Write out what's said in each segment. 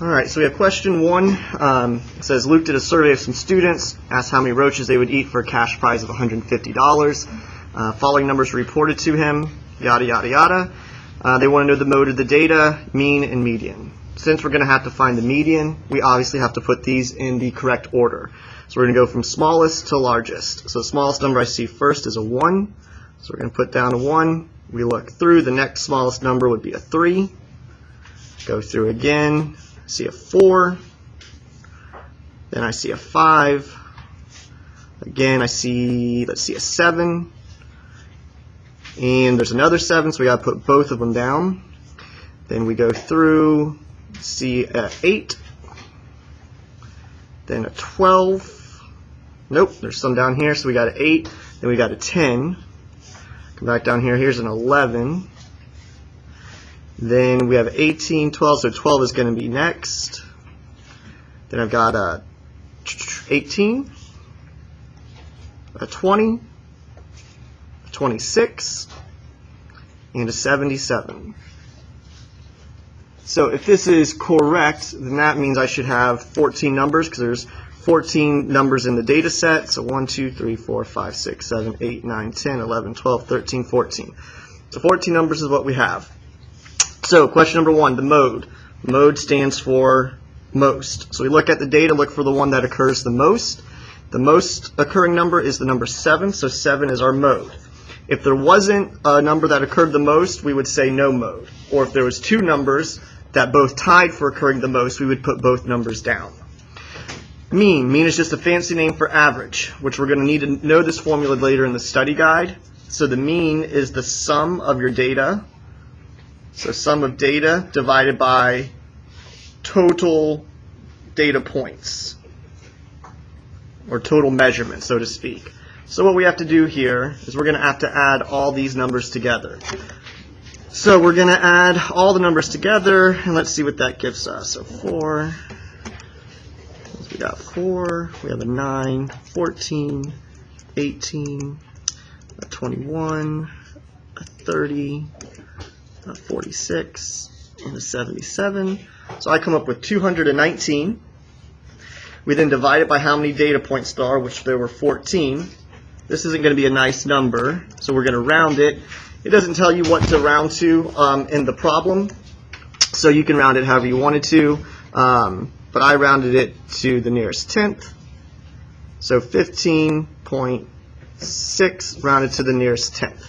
All right, so we have question 1. It says Luke did a survey of some students, asked how many roaches they would eat for a cash prize of $150. Following numbers were reported to him, yada, yada, yada. They want to know the mode of the data, mean and median. Since we're going to have to find the median, we obviously have to put these in the correct order. So we're going to go from smallest to largest. So the smallest number I see first is a 1. So we're going to put down a 1. We look through. The next smallest number would be a 3. Go through again. See a 4. Then I see a 5. Again, I see, let's see, a 7. And there's another 7, so we got to put both of them down. Then we go through, see a 8. Then a 12. Nope, there's some down here, so we got an 8. Then we got a 10. Come back down here, here's an 11. Then we have 18, 12, so 12 is going to be next. Then I've got a 18, a 20, a 26, and a 77. So if this is correct, then that means I should have 14 numbers, because there's 14 numbers in the data set. So 1, 2, 3, 4, 5, 6, 7, 8, 9, 10, 11, 12, 13, 14. So 14 numbers is what we have. So question number 1, the mode. Mode stands for most. So we look at the data, look for the one that occurs the most. The most occurring number is the number 7, so 7 is our mode. If there wasn't a number that occurred the most, we would say no mode. Or if there was 2 numbers that both tied for occurring the most, we would put both numbers down. Mean. Mean is just a fancy name for average, which we're going to need to know this formula later in the study guide. So the mean is the sum of your data. So sum of data divided by total data points, or total measurement, so to speak. So what we have to do here is we're going to have to add all these numbers together. So we're going to add all the numbers together, and let's see what that gives us. So 4, we got 4, we have a 9, 14, 18, a 21, a 30, a 46, and a 77. So I come up with 219. We then divide it by how many data points there are, which there were 14. This isn't going to be a nice number, so we're going to round it. It doesn't tell you what to round to in the problem, so you can round it however you wanted to, but I rounded it to the nearest tenth. So 15.6 rounded to the nearest tenth.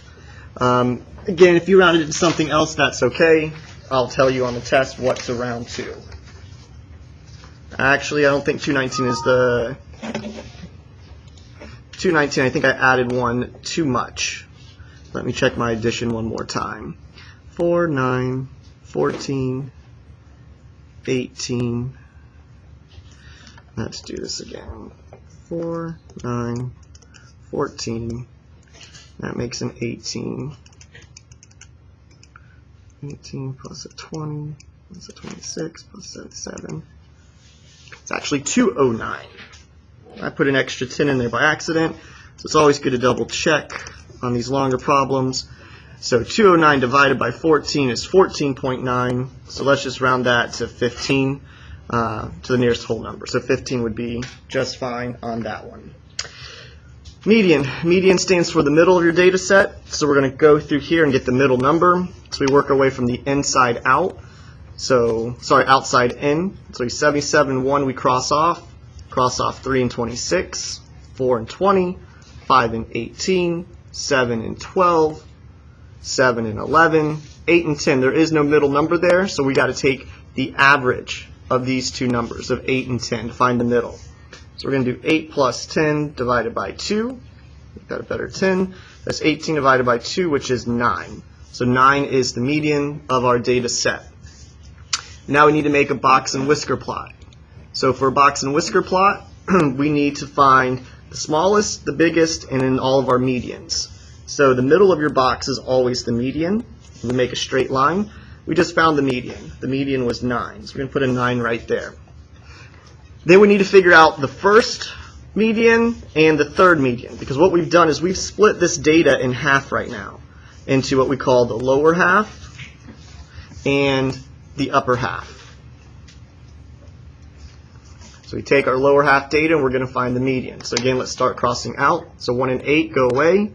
Again, if you rounded it to something else, that's okay. I'll tell you on the test what to round to. Actually, I don't think 219 is the 219. I think I added one too much. Let me check my addition one more time. 4, 9, 14, 18. Let's do this again. 4, 9, 14. That makes an 18. 18 plus a 20 plus a 26 plus a 7. It's actually 209. I put an extra 10 in there by accident, so it's always good to double check on these longer problems. So 209 divided by 14 is 14.9, so let's just round that to 15, to the nearest whole number. So 15 would be just fine on that one. Median. Median stands for the middle of your data set, so we're going to go through here and get the middle number. So we work our way from the inside out. So, sorry, outside in. So 77, 1 we cross off 3 and 26, 4 and 20, 5 and 18, 7 and 12, 7 and 11, 8 and 10. There is no middle number there, so we got to take the average of these two numbers, of 8 and 10, to find the middle. So we're going to do 8 plus 10 divided by 2. We've got a better 10. That's 18 divided by 2, which is 9. So 9 is the median of our data set. Now we need to make a box and whisker plot. So for a box and whisker plot, we need to find the smallest, the biggest, and then all of our medians. So the middle of your box is always the median. We make a straight line. We just found the median. The median was 9. So we're going to put a 9 right there. Then we need to figure out the first median and the third median, because what we've done is we've split this data in half right now into what we call the lower half and the upper half. So we take our lower half data and we're going to find the median. So again, let's start crossing out. So 1 and 8 go away,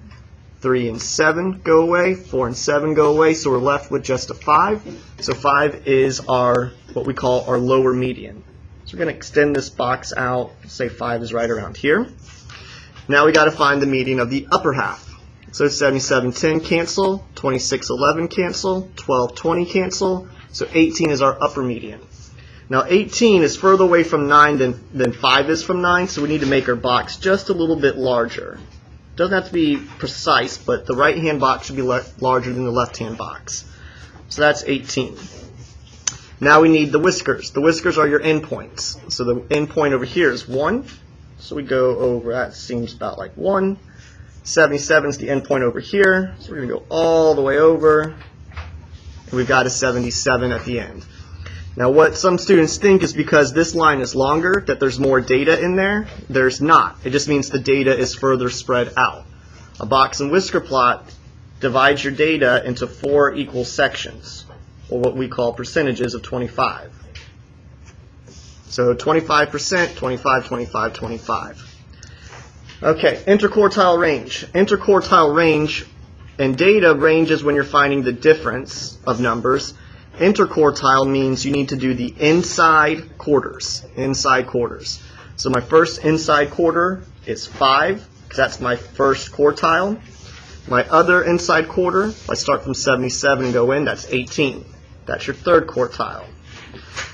3 and 7 go away, 4 and 7 go away, so we're left with just a 5. So 5 is our, what we call our lower median. So we're going to extend this box out, say 5 is right around here. Now we got to find the median of the upper half. So 7710 cancel, 2611 cancel, 1220 cancel, so 18 is our upper median. Now 18 is further away from 9 than 5 is from 9, so we need to make our box just a little bit larger. Doesn't have to be precise, but the right-hand box should be larger than the left-hand box. So that's 18. Now we need the whiskers. The whiskers are your endpoints. So the endpoint over here is 1. So we go over, that seems about like 1. 77 is the endpoint over here. So we're going to go all the way over. And we've got a 77 at the end. Now what some students think is because this line is longer that there's more data in there. There's not. It just means the data is further spread out. A box and whisker plot divides your data into 4 equal sections, or what we call percentages of 25. So 25%, 25, 25, 25. Okay, interquartile range. Interquartile range and data ranges when you're finding the difference of numbers. Interquartile means you need to do the inside quarters. Inside quarters. So my first inside quarter is 5, because that's my first quartile. My other inside quarter, if I start from 77 and go in, that's 18. That's your third quartile.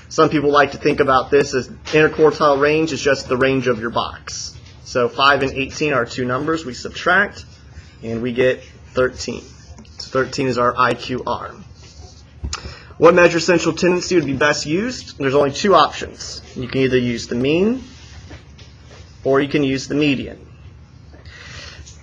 Some people like to think about this as interquartile range is just the range of your box. So 5 and 18 are 2 numbers. We subtract, and we get 13. So 13 is our IQR. What measure central tendency would be best used? There's only 2 options. You can either use the mean, or you can use the median.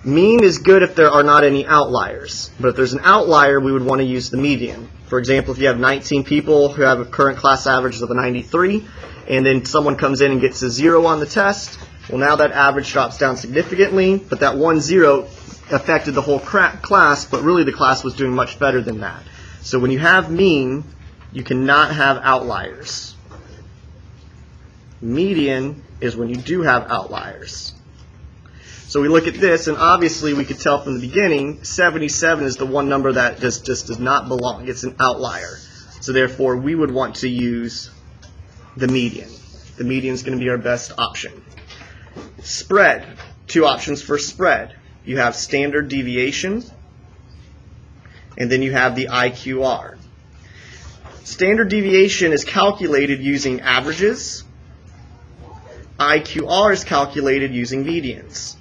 Mean is good if there are not any outliers. But if there's an outlier, we would want to use the median. For example, if you have 19 people who have a current class average of a 93, and then someone comes in and gets a 0 on the test, well, now that average drops down significantly, but that 1 0 affected the whole class, but really the class was doing much better than that. So when you have mean, you cannot have outliers. Median is when you do have outliers. So we look at this, and obviously we could tell from the beginning, 77 is the one number that just does not belong. It's an outlier. So therefore, we would want to use the median. The median is going to be our best option. Spread. 2 options for spread. You have standard deviation, and then you have the IQR. Standard deviation is calculated using averages. IQR is calculated using medians.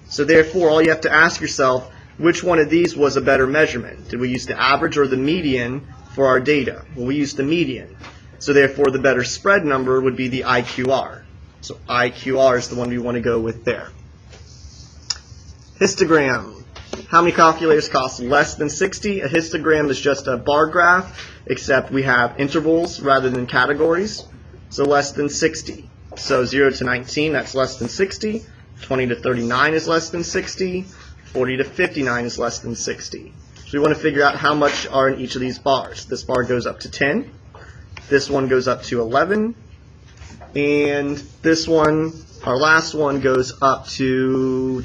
So therefore, all you have to ask yourself, which one of these was a better measurement? Did we use the average or the median for our data? Well, we used the median. So therefore, the better spread number would be the IQR. So IQR is the one we want to go with there. Histogram. How many calculators cost less than 60? A histogram is just a bar graph, except we have intervals rather than categories. So less than 60. So 0 to 19, that's less than 60. 20 to 39 is less than 60. 40 to 59 is less than 60. So we want to figure out how much are in each of these bars. This bar goes up to 10. This one goes up to 11. And this one, our last one, goes up to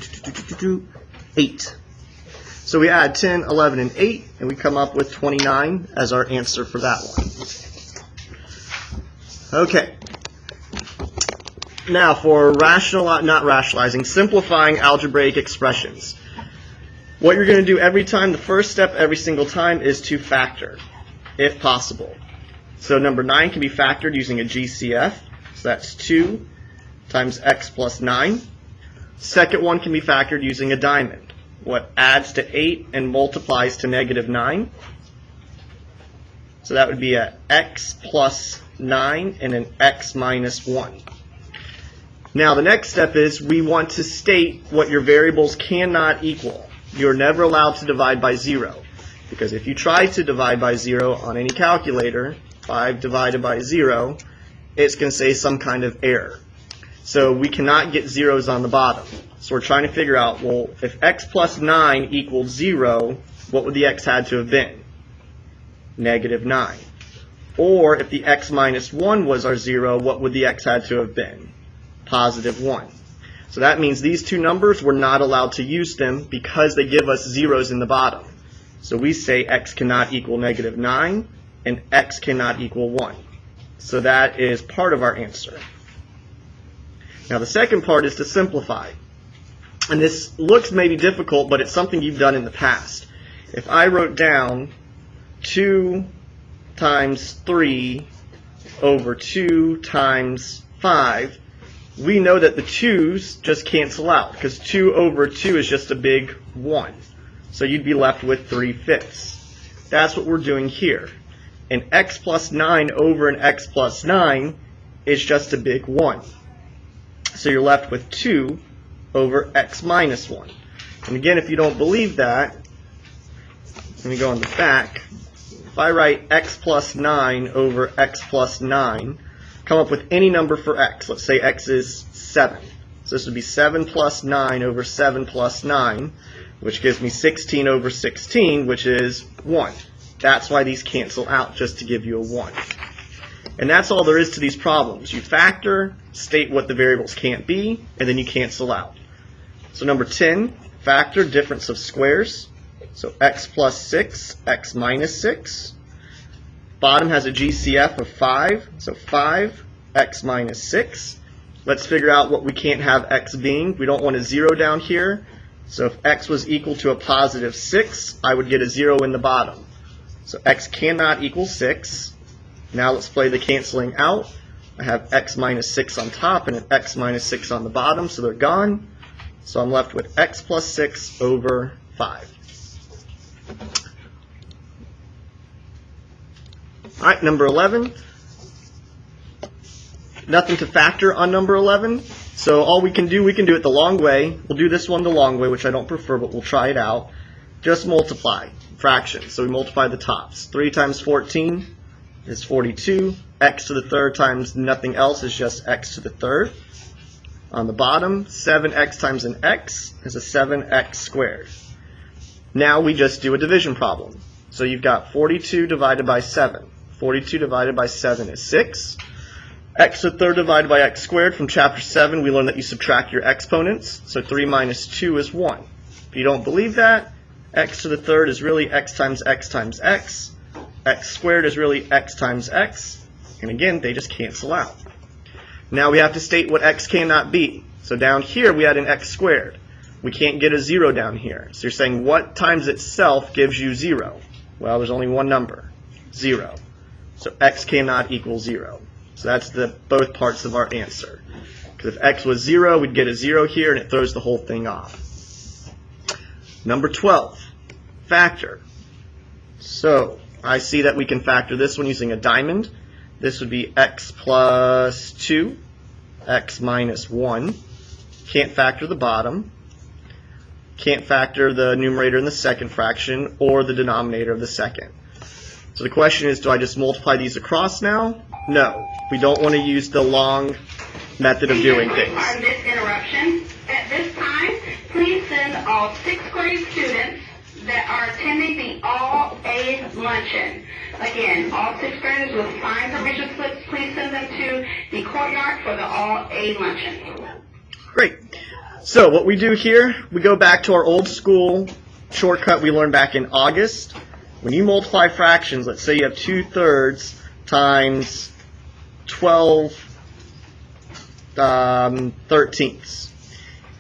8. So we add 10, 11, and 8, and we come up with 29 as our answer for that one. Okay. Now for simplifying algebraic expressions. What you're going to do every time, the first step every single time, is to factor, if possible. So number 9 can be factored using a GCF. So that's 2 times x plus 9. Second one can be factored using a diamond. What adds to 8 and multiplies to negative 9. So that would be a x plus 9 and an x minus 1. Now the next step is we want to state what your variables cannot equal. You're never allowed to divide by 0. Because if you try to divide by 0 on any calculator, 5 divided by 0, it's going to say some kind of error. So we cannot get zeros on the bottom. So we're trying to figure out, well, if x plus 9 equals 0, what would the x had to have been? Negative 9. Or if the x minus 1 was our 0, what would the x had to have been? positive 1. So that means these two numbers, we're not allowed to use them because they give us zeros in the bottom. So we say x cannot equal negative 9 and x cannot equal 1. So that is part of our answer. Now the second part is to simplify. And this looks maybe difficult, but it's something you've done in the past. If I wrote down 2 times 3 over 2 times 5, we know that the 2's just cancel out because 2 over 2 is just a big 1. So you'd be left with 3/5. That's what we're doing here. And x plus 9 over an x plus 9 is just a big 1. So you're left with 2 over x minus 1. And again, if you don't believe that, let me go on the back. If I write x plus 9 over x plus 9, come up with any number for x. Let's say x is 7. So this would be 7 plus 9 over 7 plus 9, which gives me 16 over 16, which is 1. That's why these cancel out, just to give you a 1. And that's all there is to these problems. You factor, state what the variables can't be, and then you cancel out. So number 10, factor difference of squares. So x plus 6, x minus 6. Bottom has a GCF of 5, so 5, x minus 6. Let's figure out what we can't have x being. We don't want a 0 down here. So if x was equal to a positive 6, I would get a 0 in the bottom. So x cannot equal 6. Now let's play the canceling out. I have x minus 6 on top and an x minus 6 on the bottom, so they're gone. So I'm left with x plus 6 over 5. All right, number 11. Nothing to factor on number 11. So all we can do it the long way. We'll do this one the long way, which I don't prefer, but we'll try it out. Just multiply fractions. So we multiply the tops. 3 times 14 is 42. X to the third times nothing else is just x to the third. On the bottom, 7x times an x is a 7x squared. Now we just do a division problem. So you've got 42 divided by 7. 42 divided by 7 is 6. X to the third divided by x squared. From chapter 7, we learned that you subtract your exponents. So 3 minus 2 is 1. If you don't believe that, x to the third is really x times x times x. X squared is really x times x. And again, they just cancel out. Now we have to state what x cannot be. So down here we had an x squared. We can't get a 0 down here. So you're saying what times itself gives you 0? Well, there's only one number, 0. So x cannot equal 0. So that's both parts of our answer. Because if x was 0, we'd get a 0 here, and it throws the whole thing off. Number 12, factor. So I see that we can factor this one using a diamond. This would be x plus 2, x minus 1. Can't factor the bottom. Can't factor the numerator in the second fraction or the denominator of the second. So the question is, do I just multiply these across now? No. We don't want to use the long method of doing things. Pardon this interruption. At this time, please send all 6th grade students that are attending the All-A Luncheon. Again, all 6th graders with signed permission slips, please send them to the courtyard for the All-A Luncheon. Great. So what we do here, we go back to our old school shortcut we learned back in August. When you multiply fractions, let's say you have 2/3 times 12 13ths.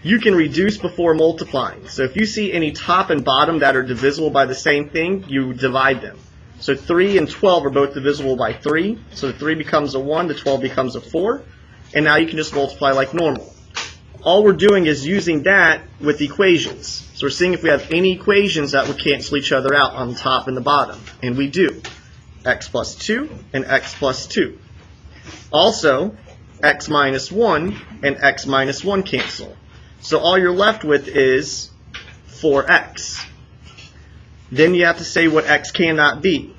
You can reduce before multiplying. So if you see any top and bottom that are divisible by the same thing, you divide them. So 3 and 12 are both divisible by 3. So the 3 becomes a 1, the 12 becomes a 4. And now you can just multiply like normal. All we're doing is using that with equations. So we're seeing if we have any equations that would cancel each other out on the top and the bottom. And we do. X plus 2 and x plus 2. Also, x minus 1 and x minus 1 cancel. So all you're left with is 4x. Then you have to say what x cannot be.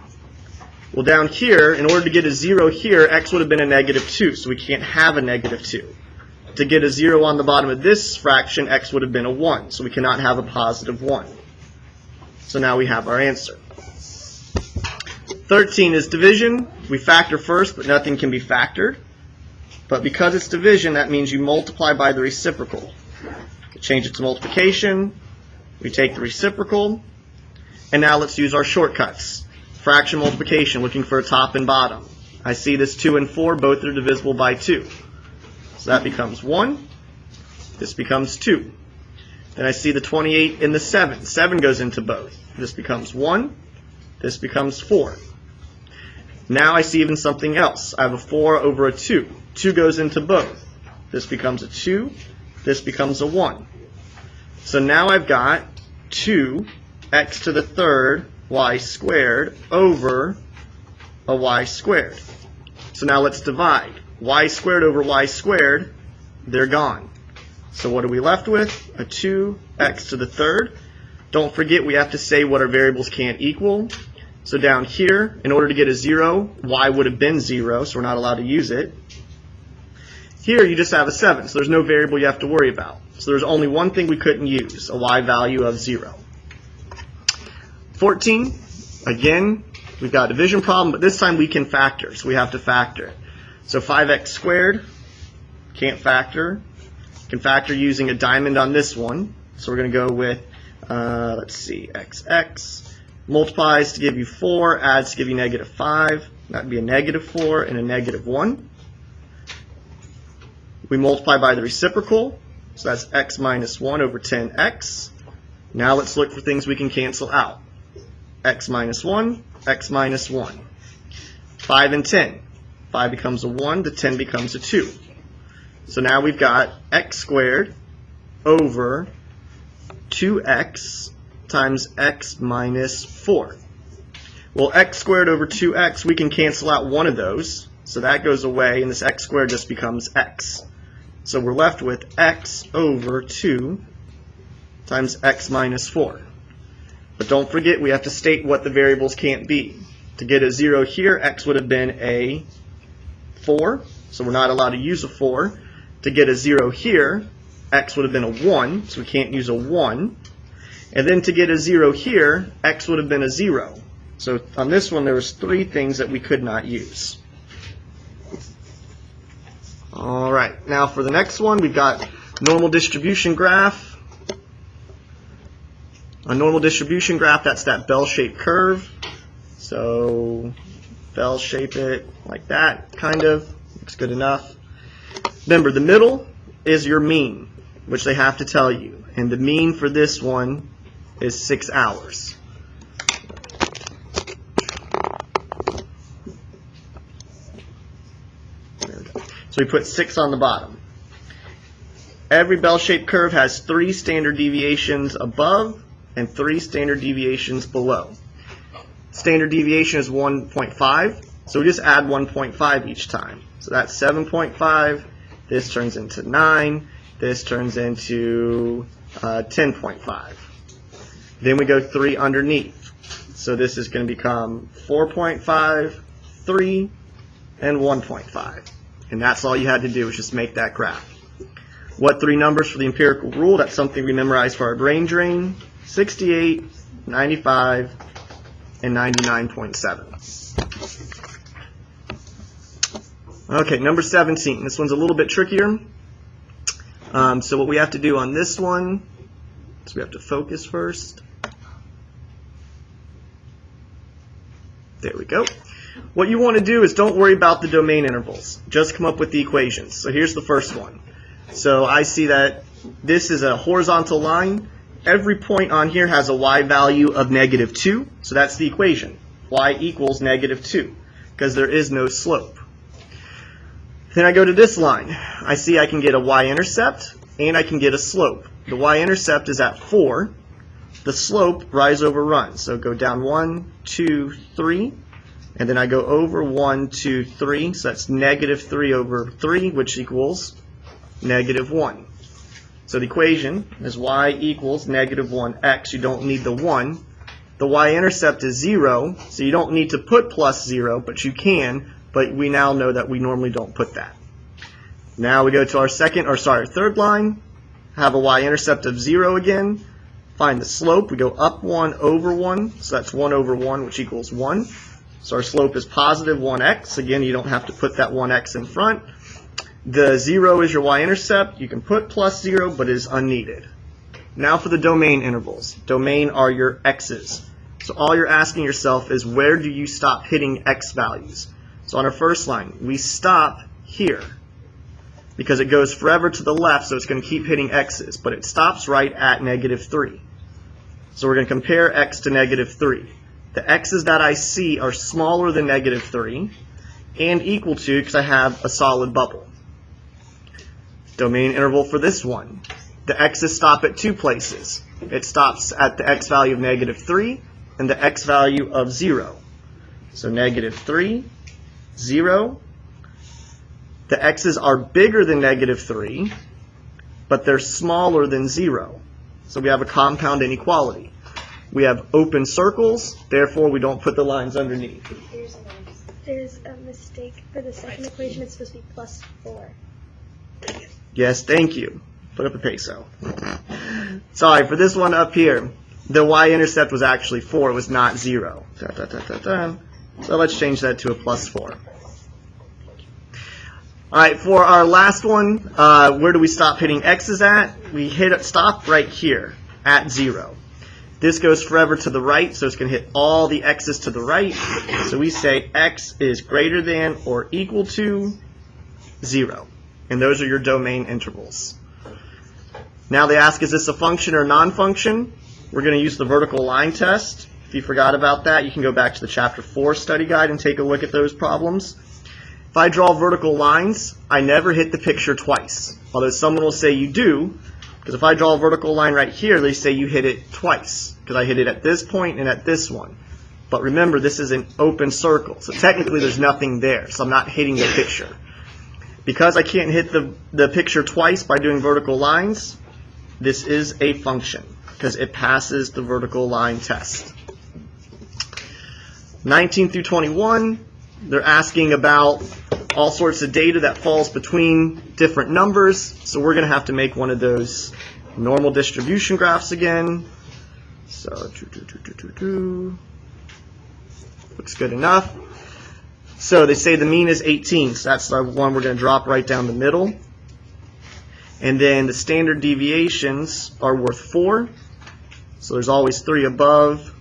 Well, down here, in order to get a 0 here, x would have been a negative 2, so we can't have a negative 2. To get a 0 on the bottom of this fraction, x would have been a 1, so we cannot have a positive 1. So now we have our answer. 13 is division. We factor first, but nothing can be factored. But because it's division, that means you multiply by the reciprocal. Change it to multiplication. We take the reciprocal. And now let's use our shortcuts. Fraction multiplication, looking for a top and bottom. I see this 2 and 4, both are divisible by 2. So that becomes 1. This becomes 2. Then I see the 28 and the 7. 7 goes into both. This becomes 1. This becomes 4. Now I see even something else. I have a 4 over a 2. 2 goes into both. This becomes a 2. This becomes a 1. So now I've got 2x to the third y squared over a y squared. So now let's divide. Y squared over y squared, they're gone. So what are we left with? A 2x to the third. Don't forget we have to say what our variables can't equal. So down here, in order to get a 0, y would have been 0, so we're not allowed to use it. Here you just have a 7, so there's no variable you have to worry about. So there's only one thing we couldn't use, a y value of 0. 14, again, we've got a division problem, but this time we can factor, so we have to factor. So 5x squared, can't factor. Can factor using a diamond on this one. So we're going to go with, let's see, xx. Multiplies to give you 4, adds to give you negative 5. That would be a negative 4 and a negative 1. We multiply by the reciprocal, so that's x minus 1 over 10x. Now let's look for things we can cancel out. X minus 1, x minus 1. 5 and 10. 5 becomes a 1, the 10 becomes a 2. So now we've got x squared over 2x times x minus 4. Well, x squared over 2x, we can cancel out one of those. So that goes away, and this x squared just becomes x. So we're left with x over 2 times x minus 4. But don't forget, we have to state what the variables can't be. To get a 0 here, x would have been a 4, so we're not allowed to use a 4. To get a 0 here, x would have been a 1, so we can't use a 1. And then to get a 0 here, x would have been a 0. So on this one, there was 3 things that we could not use. All right, now for the next one, we've got normal distribution graph. A normal distribution graph, that's that bell-shaped curve. So bell shape it like that, kind of. Looks good enough. Remember, the middle is your mean, which they have to tell you. And the mean for this one is 6 hours. There we go. So we put 6 on the bottom. Every bell-shaped curve has 3 standard deviations above and 3 standard deviations below. Standard deviation is 1.5, so we just add 1.5 each time. So that's 7.5, this turns into 9, this turns into 10.5. Then we go 3 underneath. So this is going to become 4.5, 3, and 1.5. And that's all you had to do, was just make that graph. What 3 numbers for the empirical rule? That's something we memorized for our brain drain. 68, 95, and 99.7. Okay, number 17. This one's a little bit trickier. So what we have to do on this one is we have to focus first. There we go. What you want to do is don't worry about the domain intervals. Just come up with the equations. So here's the first one. So I see that this is a horizontal line. Every point on here has a y value of -2. So that's the equation. Y equals -2 because there is no slope. Then I go to this line. I see I can get a y-intercept and I can get a slope. The y-intercept is at 4. The slope, rise over run. So go down 1, 2, 3. And then I go over 1, 2, 3. So that's -3 over 3, which equals -1. So the equation is y equals -1x. You don't need the 1. The y-intercept is 0, so you don't need to put plus 0, but you can. But we now know that we normally don't put that. Now we go to our third line, have a y-intercept of 0 again. Find the slope. We go up 1 over 1, so that's 1 over 1, which equals 1. So our slope is positive 1x. Again, you don't have to put that 1x in front. The 0 is your y-intercept. You can put plus 0, but it is unneeded. Now for the domain intervals. Domain are your x's. So all you're asking yourself is, where do you stop hitting x values? So on our first line, we stop here because it goes forever to the left, so it's going to keep hitting x's, but it stops right at -3. So we're going to compare x to -3. The x's that I see are smaller than -3 and equal to, because I have a solid bubble. Domain interval for this one. The x's stop at two places. It stops at the x value of -3 and the x value of 0. So -3, 0. The x's are bigger than -3, but they're smaller than 0. So we have a compound inequality. We have open circles, therefore we don't put the lines underneath. There's a mistake for the second equation. It's supposed to be +4. Yes, thank you. Put up a peso. Sorry, for this one up here, the y-intercept was actually 4. It was not 0. So let's change that to a +4. All right, for our last one, where do we stop hitting x's at? We stop right here at 0. This goes forever to the right, so it's going to hit all the x's to the right. So we say x is greater than or equal to 0. And those are your domain intervals. Now they ask, is this a function or non-function? We're going to use the vertical line test. If you forgot about that, you can go back to the Chapter 4 study guide and take a look at those problems. If I draw vertical lines, I never hit the picture twice. Although someone will say you do, because if I draw a vertical line right here, they say you hit it twice, because I hit it at this point and at this one. But remember, this is an open circle, so technically there's nothing there, so I'm not hitting the picture. Because I can't hit the picture twice by doing vertical lines, this is a function, because it passes the vertical line test. 19 through 21, they're asking about all sorts of data that falls between different numbers, so we're going to have to make one of those normal distribution graphs again. So, looks good enough. So they say the mean is 18, so that's the one we're going to drop right down the middle. And then the standard deviations are worth 4. So there's always 3 above,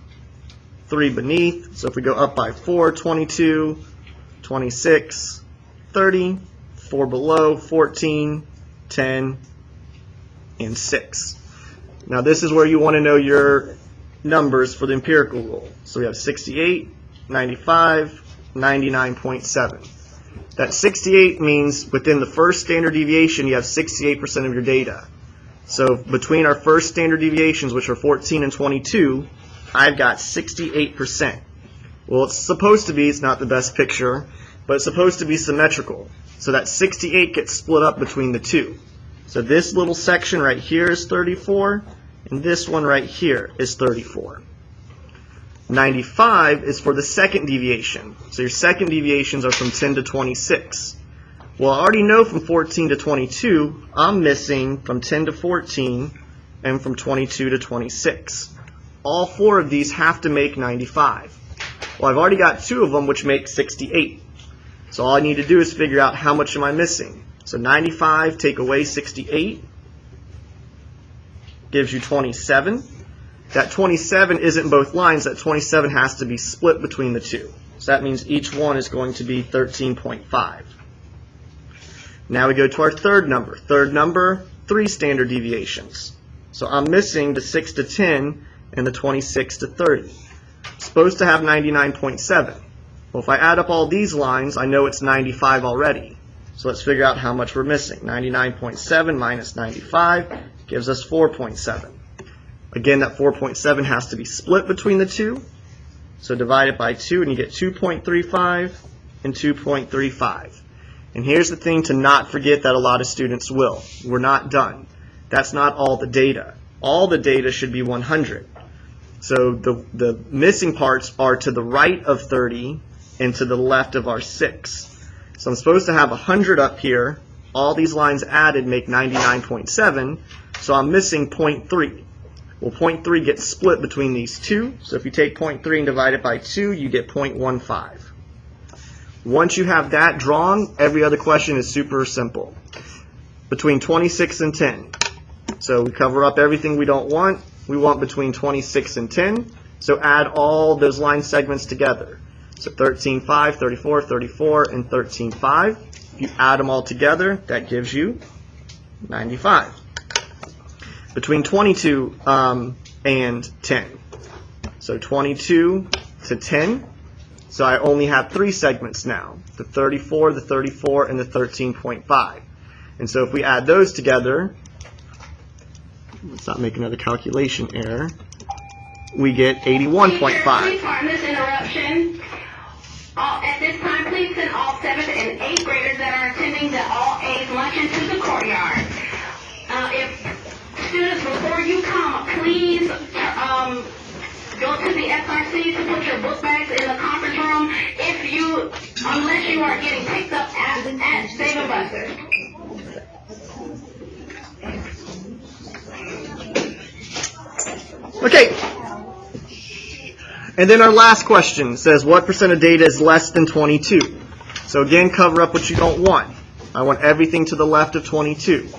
3 beneath. So if we go up by 4, 22, 26, 30, 4 below, 14, 10, and 6. Now this is where you want to know your numbers for the empirical rule. So we have 68, 95, 99.7. That 68 means within the first standard deviation you have 68% of your data. So between our first standard deviations, which are 14 and 22, I've got 68%. Well, it's supposed to be, it's not the best picture, but it's supposed to be symmetrical. So that 68 gets split up between the two. So this little section right here is 34, and this one right here is 34. 95 is for the second deviation. So your second deviations are from 10 to 26. Well, I already know from 14 to 22, I'm missing from 10 to 14 and from 22 to 26. All 4 of these have to make 95. Well, I've already got 2 of them, which make 68. So all I need to do is figure out how much am I missing. So 95 take away 68 gives you 27. That 27 isn't both lines. That 27 has to be split between the two. So that means each one is going to be 13.5. Now we go to our third number. Third number, 3 standard deviations. So I'm missing the 6 to 10 and the 26 to 30. I'm supposed to have 99.7. Well, if I add up all these lines, I know it's 95 already. So let's figure out how much we're missing. 99.7 minus 95 gives us 4.7. Again, that 4.7 has to be split between the two. So divide it by 2 and you get 2.35 and 2.35. And here's the thing to not forget that a lot of students will. We're not done. That's not all the data. All the data should be 100. So the missing parts are to the right of 30 and to the left of our 6. So I'm supposed to have 100 up here. All these lines added make 99.7. So I'm missing 0.3. Well, 0.3 gets split between these two. So if you take 0.3 and divide it by 2, you get 0.15. Once you have that drawn, every other question is super simple. Between 26 and 10. So we cover up everything we don't want. We want between 26 and 10. So add all those line segments together. So 13.5, 34, 34, and 13.5. If you add them all together, that gives you 95. Between 22 and 10. So 22 to 10. So I only have 3 segments now. The 34, the 34, and the 13.5. And so if we add those together, let's not make another calculation error, we get 81.5. Please pardon this interruption. At this time, please send all 7th and 8th graders that are attending the All A's luncheon to the courtyard. If students, before you come, please go to the SRC to put your book bags in the conference room. Unless you are getting picked up at Save and Buster. Okay. And then our last question says, what percent of data is less than 22? So again, cover up what you don't want. I want everything to the left of 22.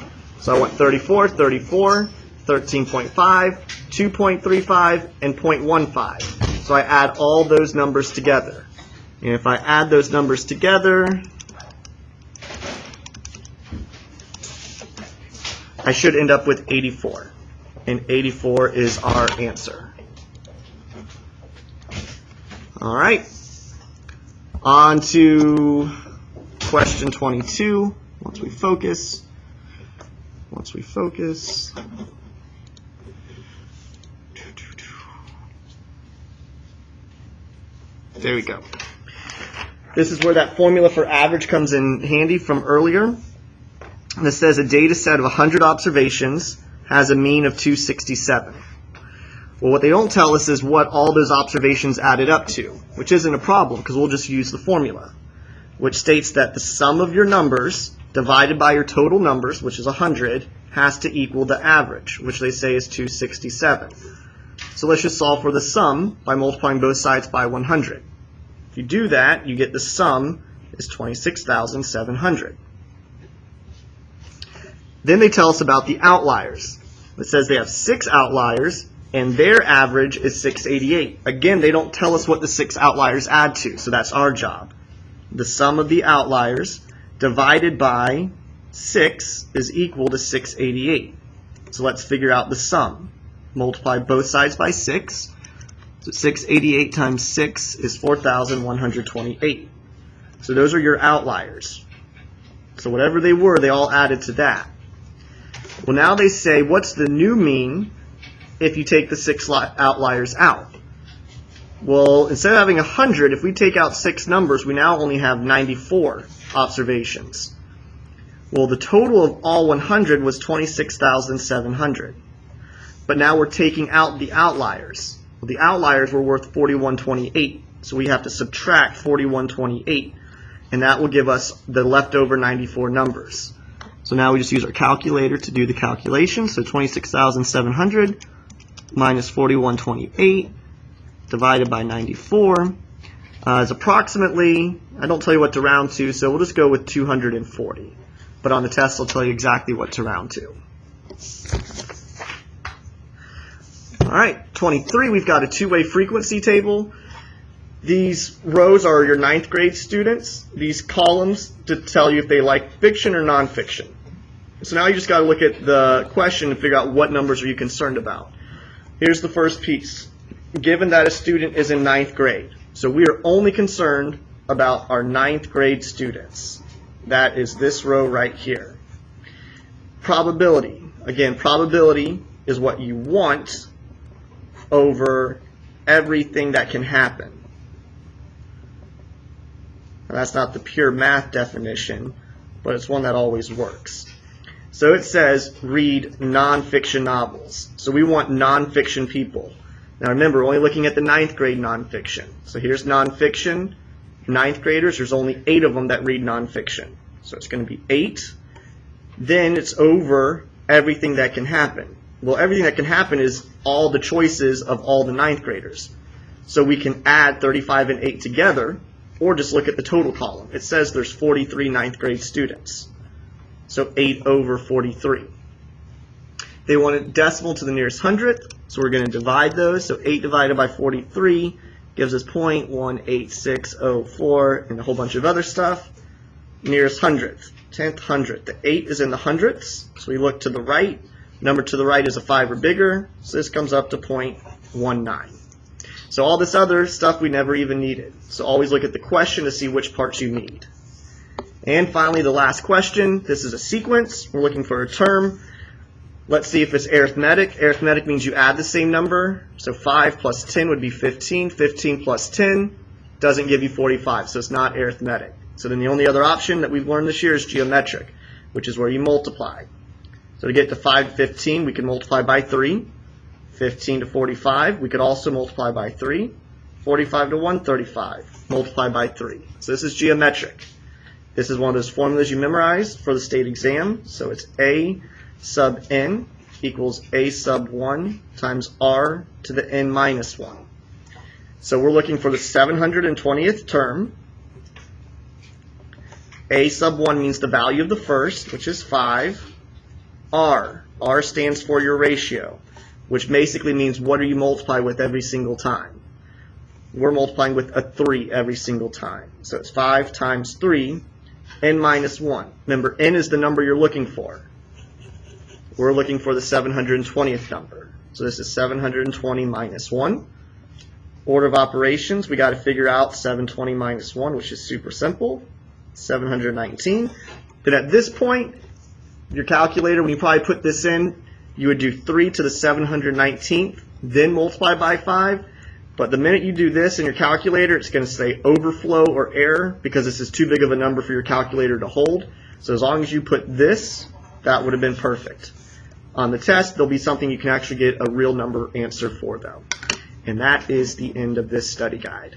So I want 34, 34, 13.5, 2.35, and 0.15. So I add all those numbers together. And if I add those numbers together, I should end up with 84. And 84 is our answer. All right. On to question 22. Once we focus. There we go. This is where that formula for average comes in handy from earlier. And it says a data set of 100 observations has a mean of 267. Well, what they don't tell us is what all those observations added up to, which isn't a problem because we'll just use the formula, which states that the sum of your numbers divided by your total numbers, which is 100, has to equal the average, which they say is 267. So let's just solve for the sum by multiplying both sides by 100. If you do that, you get the sum is 26,700. Then they tell us about the outliers. It says they have 6 outliers, and their average is 688. Again, they don't tell us what the 6 outliers add to, so that's our job. The sum of the outliers divided by 6 is equal to 688. So let's figure out the sum. Multiply both sides by 6. So 688 times 6 is 4,128. So those are your outliers. So whatever they were, they all added to that. Well, now they say, what's the new mean if you take the 6 outliers out? Well, instead of having 100, if we take out 6 numbers, we now only have 94 observations. Well, the total of all 100 was 26,700. But now we're taking out the outliers. Well, the outliers were worth 4128, so we have to subtract 4128, and that will give us the leftover 94 numbers. So now we just use our calculator to do the calculation. So 26,700 minus 4128 divided by 94 is approximately, I don't tell you what to round to, so we'll just go with 240. But on the test, I'll tell you exactly what to round to. All right, 23, we've got a two-way frequency table. These rows are your 9th grade students. These columns to tell you if they like fiction or nonfiction. So now you just got to look at the question and figure out what numbers are you concerned about. Here's the first piece. Given that a student is in 9th grade, so we are only concerned about our 9th grade students. That is this row right here. Probability. Again, probability is what you want over everything that can happen. Now, that's not the pure math definition, but it's one that always works. So it says read nonfiction novels. So we want nonfiction people. Now remember, we're only looking at the 9th grade nonfiction. So here's nonfiction. 9th graders, there's only 8 of them that read nonfiction. So it's going to be 8. Then it's over everything that can happen. Well, everything that can happen is all the choices of all the 9th graders. So we can add 35 and 8 together, or just look at the total column. It says there's 43 ninth grade students. So 8 over 43. They want a decimal to the nearest hundredth, so we're going to divide those. So 8 divided by 43 gives us 0.18604 and a whole bunch of other stuff. Nearest hundredth, 10th hundredth. The 8 is in the hundredths, so we look to the right. Number to the right is a 5 or bigger, so this comes up to 0.19. So all this other stuff we never even needed. So always look at the question to see which parts you need. And finally, the last question. This is a sequence. We're looking for a term. Let's see if it's arithmetic. Arithmetic means you add the same number. So 5 plus 10 would be 15. 15 plus 10 doesn't give you 45, so it's not arithmetic. So then the only other option that we've learned this year is geometric, which is where you multiply. So to get to 5 to 15, we can multiply by 3. 15 to 45, we could also multiply by 3. 45 to 135, multiply by 3. So this is geometric. This is one of those formulas you memorize for the state exam. So it's A sub n equals A sub 1 times R to the n minus 1. So we're looking for the 720th term. A sub 1 means the value of the first, which is 5. R stands for your ratio, which basically means what do you multiply with every single time. We're multiplying with a 3 every single time. So it's 5 times 3, n minus 1. Remember, n is the number you're looking for. We're looking for the 720th number. So this is 720 minus 1. Order of operations, we got to figure out 720 minus 1, which is super simple. 719. Then at this point, your calculator, when you probably put this in, you would do 3 to the 719th, then multiply by 5. But the minute you do this in your calculator, it's going to say overflow or error because this is too big of a number for your calculator to hold. So as long as you put this, that would have been perfect. On the test, there'll be something you can actually get a real number answer for, though. And that is the end of this study guide.